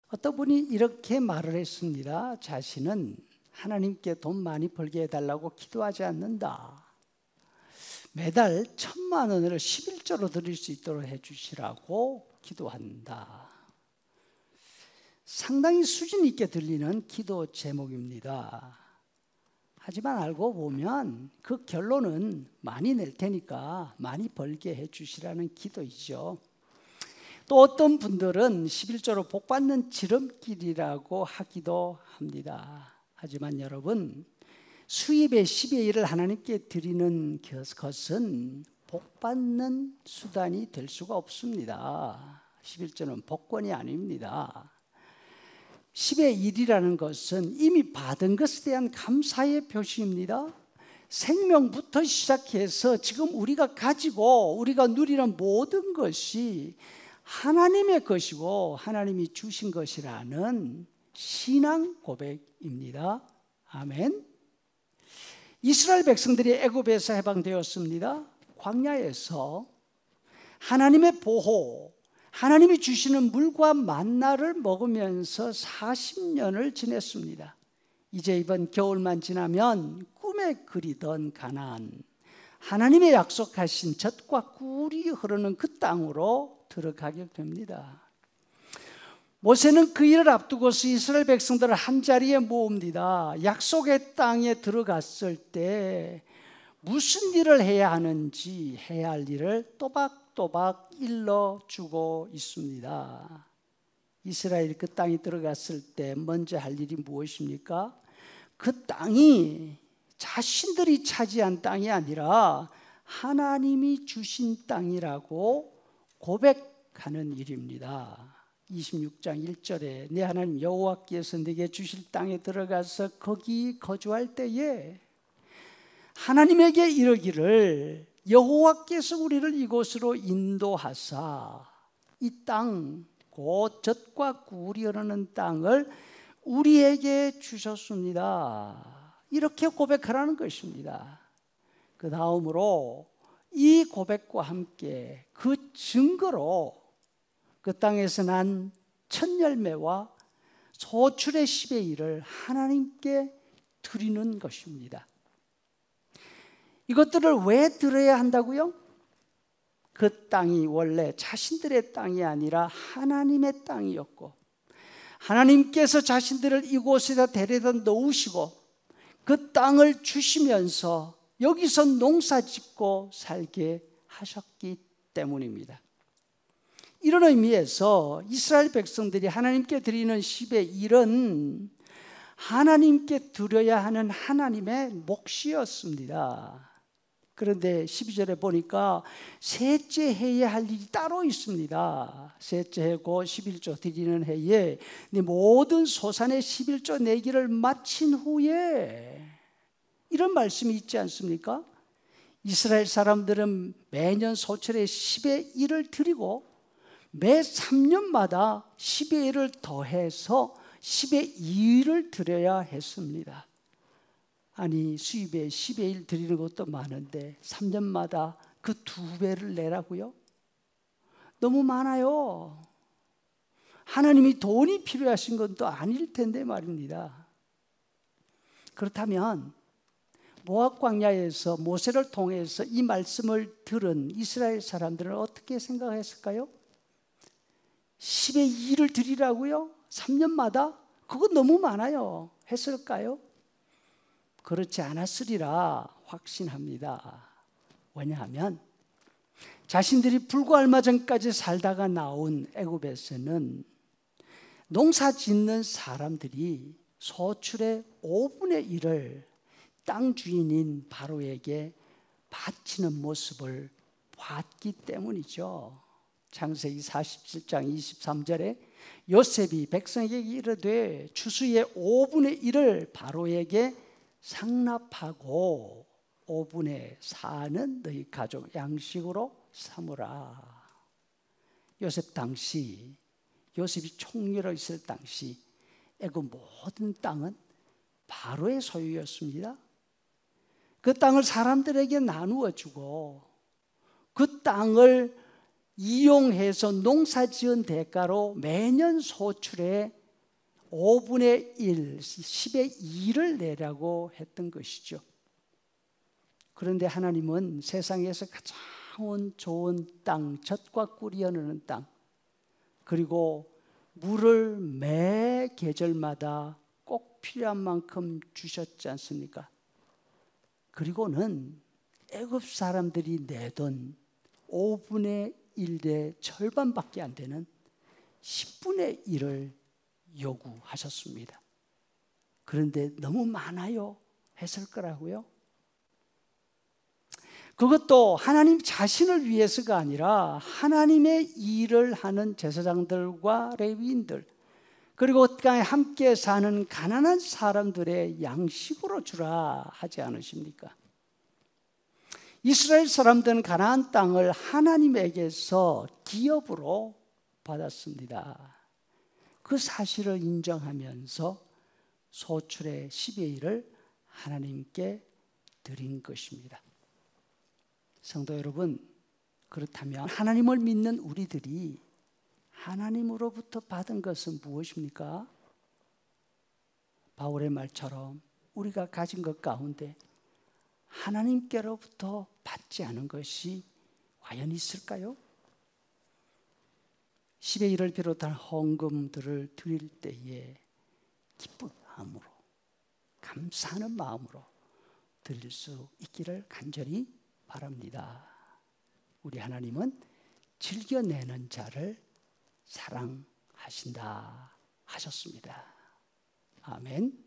어떤 분이 이렇게 말을 했습니다. 자신은 하나님께 돈 많이 벌게 해달라고 기도하지 않는다. 매달 1,000만 원을 11조로 드릴 수 있도록 해주시라고 기도한다. 상당히 수준 있게 들리는 기도 제목입니다. 하지만 알고 보면 그 결론은 많이 낼 테니까 많이 벌게 해주시라는 기도이죠. 또 어떤 분들은 11조로 복받는 지름길이라고 하기도 합니다. 하지만 여러분, 수입의 10의 1을 하나님께 드리는 것은 복받는 수단이 될 수가 없습니다. 11조는 복권이 아닙니다. 10의 1이라는 것은 이미 받은 것에 대한 감사의 표시입니다. 생명부터 시작해서 지금 우리가 가지고 우리가 누리는 모든 것이 하나님의 것이고 하나님이 주신 것이라는 신앙 고백입니다. 아멘. 이스라엘 백성들이 애굽에서 해방되었습니다. 광야에서 하나님의 보호, 하나님이 주시는 물과 만나를 먹으면서 40년을 지냈습니다. 이제 이번 겨울만 지나면 꿈에 그리던 가나안, 하나님의 약속하신 젖과 꿀이 흐르는 그 땅으로 들어가게 됩니다. 모세는 그 일을 앞두고서 이스라엘 백성들을 한자리에 모읍니다. 약속의 땅에 들어갔을 때 무슨 일을 해야 하는지 해야 할 일을 또박또박 일러주고 있습니다. 이스라엘이 그 땅에 들어갔을 때 먼저 할 일이 무엇입니까? 그 땅이 자신들이 차지한 땅이 아니라 하나님이 주신 땅이라고 고백하는 일입니다. 26장 1절에 내 하나님 여호와께서 내게 주실 땅에 들어가서 거기 거주할 때에 하나님에게 이르기를 여호와께서 우리를 이곳으로 인도하사 이 땅 곧 젖과 꿀이 흐르는 땅을 우리에게 주셨습니다. 이렇게 고백하라는 것입니다. 그 다음으로 이 고백과 함께 그 증거로 그 땅에서 난 첫 열매와 소출의 10의 1을 하나님께 드리는 것입니다. 이것들을 왜 드려야 한다고요? 그 땅이 원래 자신들의 땅이 아니라 하나님의 땅이었고 하나님께서 자신들을 이곳에다 데려다 놓으시고 그 땅을 주시면서 여기서 농사 짓고 살게 하셨기 때문입니다. 이런 의미에서 이스라엘 백성들이 하나님께 드리는 10의 1은 하나님께 드려야 하는 하나님의 몫이었습니다. 그런데 12절에 보니까 셋째 해에 할 일이 따로 있습니다. 셋째 해고 11조 드리는 해에 네 모든 소산의 11조 내기를 마친 후에 이런 말씀이 있지 않습니까? 이스라엘 사람들은 매년 소출의 10의 1을 드리고 매 3년마다 10의 1을 더해서 10의 2를 드려야 했습니다. 아니 수입에 10의 1 드리는 것도 많은데 3년마다 그 2배를 내라고요? 너무 많아요. 하나님이 돈이 필요하신 건 또 아닐 텐데 말입니다. 그렇다면 모압 광야에서 모세를 통해서 이 말씀을 들은 이스라엘 사람들은 어떻게 생각했을까요? 10의 2를 드리라고요? 3년마다? 그건 너무 많아요. 했을까요? 그렇지 않았으리라 확신합니다. 왜냐하면 자신들이 불과 얼마 전까지 살다가 나온 애굽에서는 농사 짓는 사람들이 소출의 5분의 1을 땅 주인인 바로에게 바치는 모습을 봤기 때문이죠. 창세기 47장 23절에 요셉이 백성에게 이르되 추수의 5분의 1을 바로에게 상납하고 5분의 4는 너희 가족 양식으로 삼으라. 요셉 당시 요셉이 총리로 있을 당시 애굽 모든 땅은 바로의 소유였습니다. 그 땅을 사람들에게 나누어 주고 그 땅을 이용해서 농사 지은 대가로 매년 소출의 5분의 1, 10의 2를 내라고 했던 것이죠. 그런데 하나님은 세상에서 가장 좋은 땅, 젖과 꿀이 흐르는 땅, 그리고 물을 매 계절마다 꼭 필요한 만큼 주셨지 않습니까? 그리고는 애굽 사람들이 내던 5분의 1의 절반밖에 안 되는 10분의 1을 요구하셨습니다. 그런데 너무 많아요 했을 거라고요. 그것도 하나님 자신을 위해서가 아니라 하나님의 일을 하는 제사장들과 레위인들, 그리고 땅에 함께 사는 가난한 사람들의 양식으로 주라 하지 않으십니까? 이스라엘 사람들은 가나안 땅을 하나님에게서 기업으로 받았습니다. 그 사실을 인정하면서 소출의 10의 1을 하나님께 드린 것입니다. 성도 여러분, 그렇다면 하나님을 믿는 우리들이 하나님으로부터 받은 것은 무엇입니까? 바울의 말처럼 우리가 가진 것 가운데 하나님께로부터 받지 않은 것이 과연 있을까요? 10의 1을 비롯한 헌금들을 드릴 때에 기쁜 마음으로, 감사하는 마음으로 드릴 수 있기를 간절히 바랍니다. 우리 하나님은 즐겨내는 자를 사랑하신다 하셨습니다. 아멘.